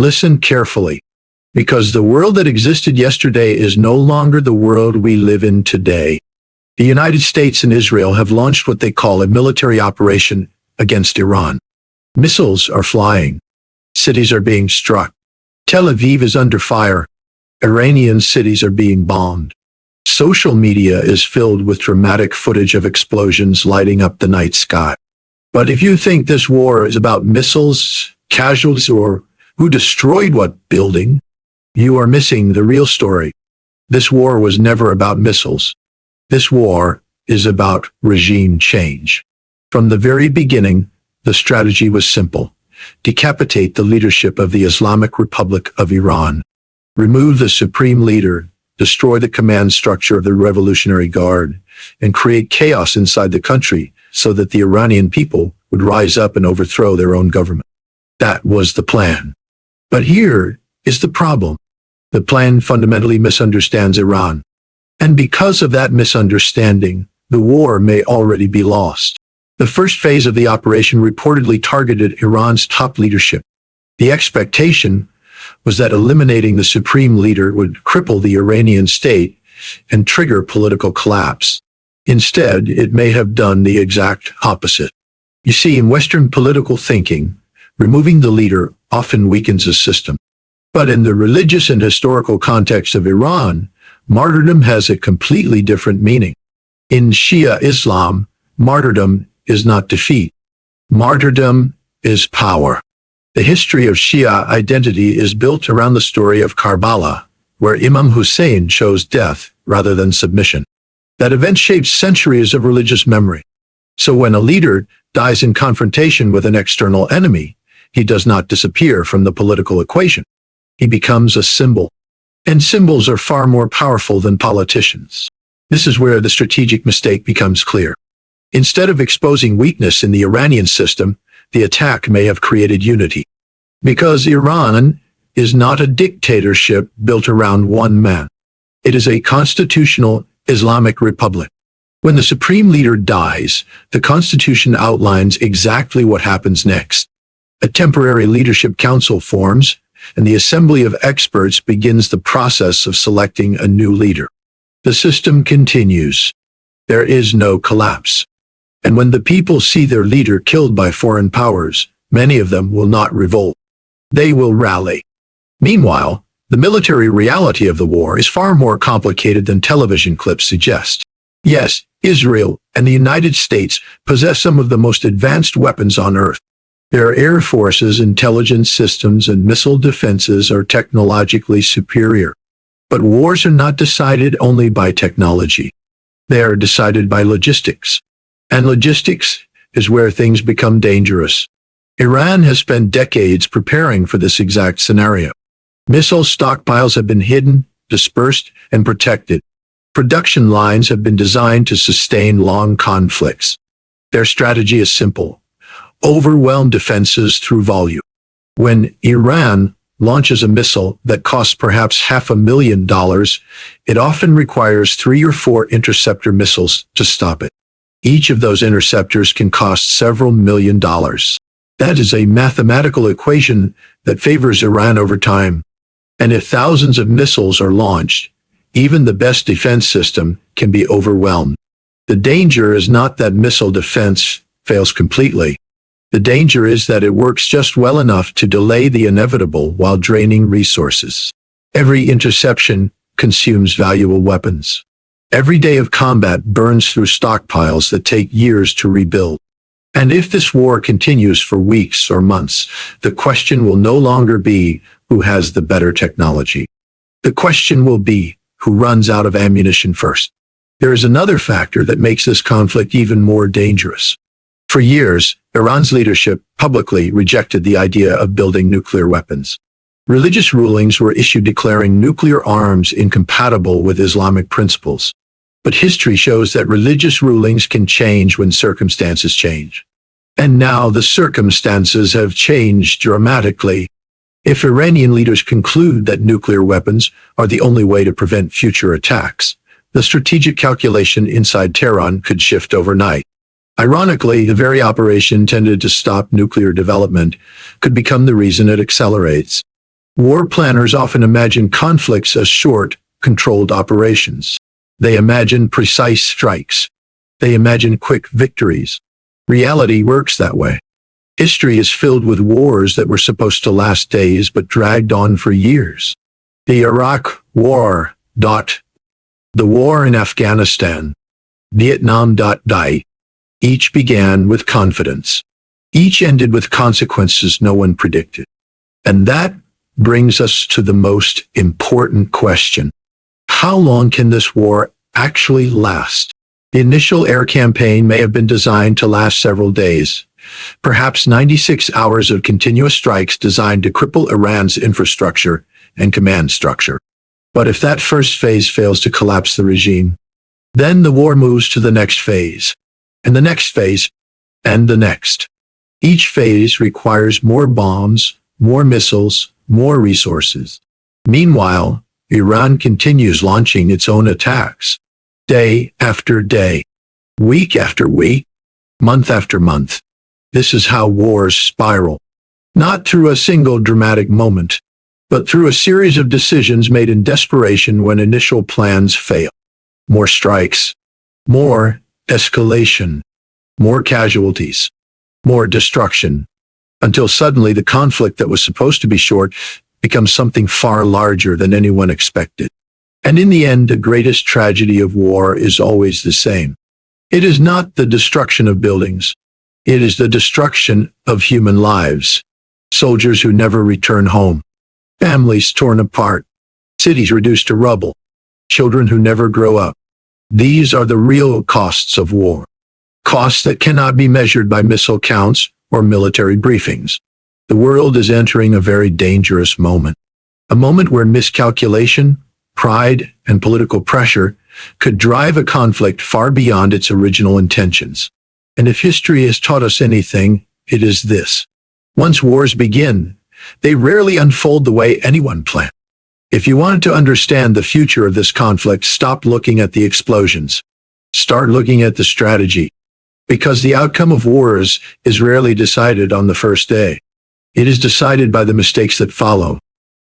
Listen carefully, because the world that existed yesterday is no longer the world we live in today. The United States and Israel have launched what they call a military operation against Iran. Missiles are flying. Cities are being struck. Tel Aviv is under fire. Iranian cities are being bombed. Social media is filled with dramatic footage of explosions lighting up the night sky. But if you think this war is about missiles, casualties, or who destroyed what building, you are missing the real story. This war was never about missiles. This war is about regime change. From the very beginning, the strategy was simple. Decapitate the leadership of the Islamic Republic of Iran. Remove the supreme leader, destroy the command structure of the Revolutionary Guard, and create chaos inside the country so that the Iranian people would rise up and overthrow their own government. That was the plan. But here is the problem. The plan fundamentally misunderstands Iran. And because of that misunderstanding, the war may already be lost. The first phase of the operation reportedly targeted Iran's top leadership. The expectation was that eliminating the supreme leader would cripple the Iranian state and trigger political collapse. Instead, it may have done the exact opposite. You see, in Western political thinking, removing the leader often weakens a system. But in the religious and historical context of Iran, martyrdom has a completely different meaning. In Shia Islam, martyrdom is not defeat. Martyrdom is power. The history of Shia identity is built around the story of Karbala, where Imam Hussein chose death rather than submission. That event shapes centuries of religious memory. So when a leader dies in confrontation with an external enemy, he does not disappear from the political equation. He becomes a symbol. And symbols are far more powerful than politicians. This is where the strategic mistake becomes clear. Instead of exposing weakness in the Iranian system, the attack may have created unity. Because Iran is not a dictatorship built around one man. It is a constitutional Islamic republic. When the supreme leader dies, the constitution outlines exactly what happens next. A temporary leadership council forms, and the assembly of experts begins the process of selecting a new leader. The system continues. There is no collapse. And when the people see their leader killed by foreign powers, many of them will not revolt. They will rally. Meanwhile, the military reality of the war is far more complicated than television clips suggest. Yes, Israel and the United States possess some of the most advanced weapons on Earth. Their air forces, intelligence systems, and missile defenses are technologically superior. But wars are not decided only by technology. They are decided by logistics. And logistics is where things become dangerous. Iran has spent decades preparing for this exact scenario. Missile stockpiles have been hidden, dispersed, and protected. Production lines have been designed to sustain long conflicts. Their strategy is simple. Overwhelm defenses through volume. When Iran launches a missile that costs perhaps $500,000, it often requires 3 or 4 interceptor missiles to stop it. Each of those interceptors can cost several $1 million. That is a mathematical equation that favors Iran over time. And if thousands of missiles are launched, even the best defense system can be overwhelmed. The danger is not that missile defense fails completely. The danger is that it works just well enough to delay the inevitable while draining resources. Every interception consumes valuable weapons. Every day of combat burns through stockpiles that take years to rebuild. And if this war continues for weeks or months, the question will no longer be who has the better technology. The question will be who runs out of ammunition first. There is another factor that makes this conflict even more dangerous. For years, Iran's leadership publicly rejected the idea of building nuclear weapons. Religious rulings were issued declaring nuclear arms incompatible with Islamic principles. But history shows that religious rulings can change when circumstances change. And now the circumstances have changed dramatically. If Iranian leaders conclude that nuclear weapons are the only way to prevent future attacks, the strategic calculation inside Tehran could shift overnight. Ironically, the very operation intended to stop nuclear development could become the reason it accelerates. War planners often imagine conflicts as short, controlled operations. They imagine precise strikes. They imagine quick victories. Reality works that way. History is filled with wars that were supposed to last days but dragged on for years. The Iraq War, the war in Afghanistan, Vietnam, each began with confidence. Each ended with consequences no one predicted. And that brings us to the most important question. How long can this war actually last? The initial air campaign may have been designed to last several days, perhaps 96 hours of continuous strikes designed to cripple Iran's infrastructure and command structure. But if that first phase fails to collapse the regime, then the war moves to the next phase, and the next phase, and the next. Each phase requires more bombs, more missiles, more resources. Meanwhile, Iran continues launching its own attacks, day after day, week after week, month after month. This is how wars spiral, not through a single dramatic moment, but through a series of decisions made in desperation when initial plans fail. More strikes, more escalation, more casualties, more destruction, until suddenly the conflict that was supposed to be short becomes something far larger than anyone expected. And in the end, the greatest tragedy of war is always the same. It is not the destruction of buildings. It is the destruction of human lives. Soldiers who never return home. Families torn apart. Cities reduced to rubble. Children who never grow up. These are the real costs of war. Costs that cannot be measured by missile counts or military briefings. The world is entering a very dangerous moment. A moment where miscalculation, pride, and political pressure could drive a conflict far beyond its original intentions. And if history has taught us anything, it is this. Once wars begin, they rarely unfold the way anyone planned. If you want to understand the future of this conflict, stop looking at the explosions. Start looking at the strategy. Because the outcome of wars is rarely decided on the first day. It is decided by the mistakes that follow,